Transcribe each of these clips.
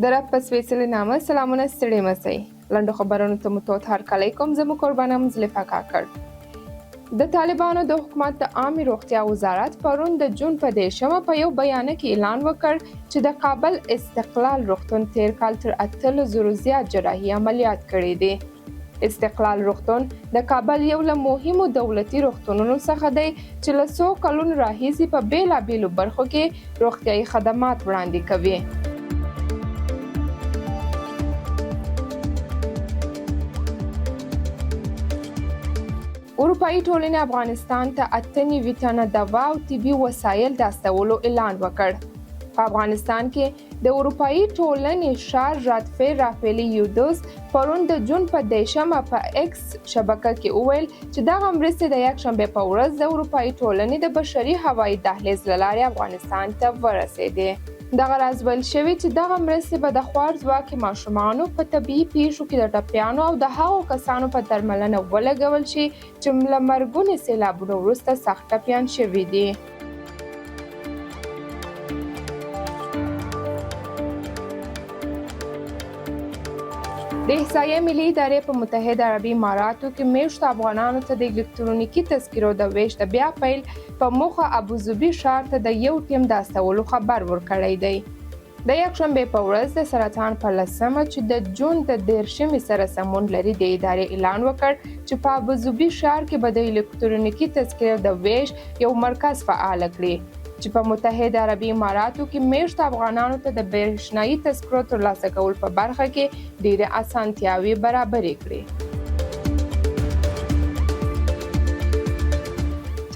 در رب په سپېڅلي نامه سلامونه ستړي مسئ. لنډو خبرونو ته مو توت هرکلی کوم. زه مو قربانه مزلفه کاکړ. د طالبانو د حکومت د عامې روغتیا وزارت پرون د جون په 10 په یو بیانیه کې اعلان وکړ چې د کابل استقلال روغتون تیر کال تر 8,000 زیات جراحي عملیات کړي دي. استقلال روغتون د کابل یو له مهمو دولتي روغتونونو څخه دی چې له 100 کلونو راهیسې په بیلابیلو برخو کې روغتیايي خدمات وړاندې کوي. اروپایي ټولنې افغانستان ته 8 تنه دوا او طبي وسایل د استولو اعلان وکړ. په افغانستان کې د اروپایي ټولنې شار راتفیر رافیلی یودوس پرون د جون په 10 په ایکس شبکه کې وویل چې دغه مرستې د یکشنبې په ورځ د اروپایي ټولنې د بشري هوایي دهلیز له لارې افغانستان ته ورسېدې. دغه راز ویل شوي چې دغه مرستې به د خوارځواکو ماشومانو په طبیعي پیښو کې د ټپیانو او د هغو کسانو په درملنه ولګول شي چې له مرګونو سیلابونو وروسته سخت ټپیان شوي دي. د احصایې ملي ادارې په متحده عربي اماراتو کې میشتو افغانانو ته د الکترونیکي تذکرو د ویش د بیا پیل په موخه ابوظبي ښار ته د یو ټیم د استولو خبر ورکړی دی. د یکشنبې په ورځ د سرطان په 10 چې د جون د 10 سره سمون لري د ادارې اعلان وکړ چې په ابوظبي ښار کې به د الکترونیکي تذکرو د ویش یو مرکز فعال کړي چې په متحده عربي اماراتو کې میشتو افغانانو ته د برېښنایي تذکرو ترلاسه کول په برخه کې ډېرې اسانتیاوې برابرې کړې.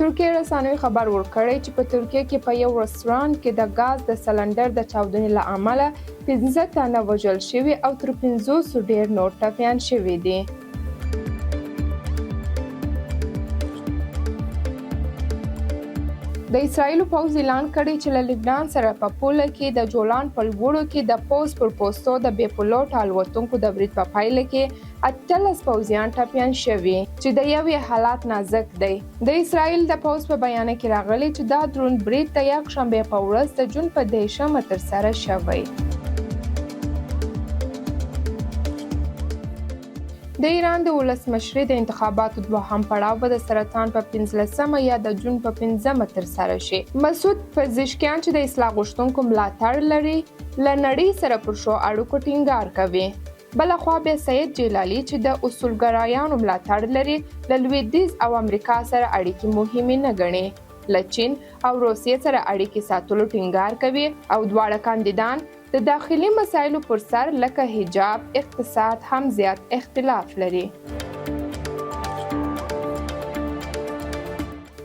ترکیه رسنیو خبر ورکړی چې په ترکیه کې په یو رستورانت کې د غاز د سلنډر د چاودنې له امله 15 تنه وژل شوي او تر 500 ډېر نور ټپیان شوي دي. د اسرایلو پوځ اعلان کړی چې له لبنان سره په پوله کې د جولان په لوړو کې د پوز پر پوستو د بې پلوټ الوتونکو د برید په پایله کې 18 پوځیان ټپیان شوي چې د یوې حالات نازک دی. د اسرایل د پوځ په بیانیه کې راغلی چې دا درون برید د یکشنبې په ورځ د جون په 10 ترسره شوی. د ایران د ولسمشرۍ د انتخاباتو دوهم پړاو به د سرطان په 15 یا د جون په 15 ترسره شي. مسعود پزشکیان چې د اصلاح غوښتونکو ملاتړ لري له نړۍ سره پر شو اړیکو ټینګار کوي. بلخوا بیا سید جلالی چې د اصولګرایانو ملاتړ لري له لویدیځ او امریکا سره اړیکې مهمې نه ګڼي. له چین او روسیې سره اړیکې ساتلو ټینګار کوي او دواړه کاندیدان د داخلي مسایلو پر سر لکه حجاب اقتصاد هم زیات اختلاف لري.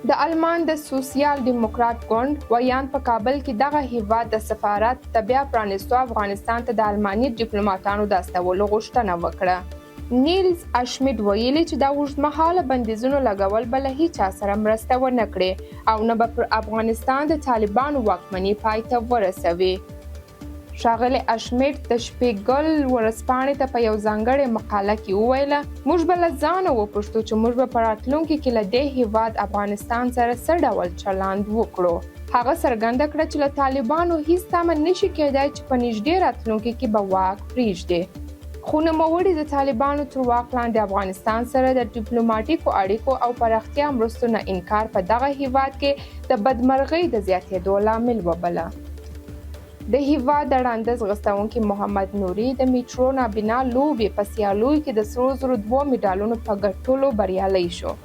د آلمان د سوسیال دیموکرات ګوند ویان په کابل کې دغه هیواد د سفارت د بیا پرانیستو افغانستان ته د آلماني ډیپلوماټانو د استولو غوښتنه وکړه. نیلز اشمیډ ویلي چې دا اوږدمهاله بندیزونو لګول به له هیچا سره مرسته ونه کړي او نه به پر افغانستان د طالبانو واکمني پای ته ورسوي. ښاغلی اشمیډ د شپیګل ورځپاڼې ته په یو ځانګړې مقاله کې وویله موږ به له ځانه وپوښتو چې موږ به په راتلونکي کې له دې هیواد افغانستان سره څه ډول چلند وکړو. هغه څرګنده کړه چې له طالبانو هیڅ تمه نشي کېدای چې په نږدې راتلونکي کې به واک پرېږدي. خو نوموړي د طالبانو تر واک لاندې افغانستان سره د ډیپلوماټیکو اړیکو او پراختیا مرستو نه انکار په دغه هیواد کې د بدمرغۍ د زیاتېدو لامل وبله. د هیواد د ړانده ځغستونکي محمد نوري د میټرو نابینا لوبې په سیالیو کې د 202 میډالونو په ګټلو بریالی شو.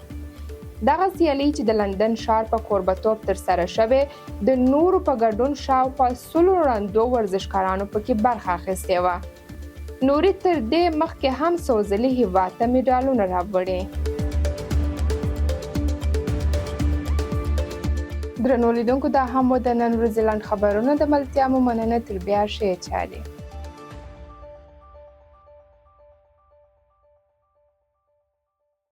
دغه سیالي چې د لندن ښار په کوربتوب ترسره شوې د نورو په ګډون شاوخوا 100 ړندو ورزشکارانو پکې برخه اخیستې وه. نوري تر دې مخکې هم څو ځلې هیواد ته میډالونه راوړي. درنو لیدونکو دا هم د نن ورځې لنډ خبرونه د ملتیا مو مننه تر بیا ښې چارې.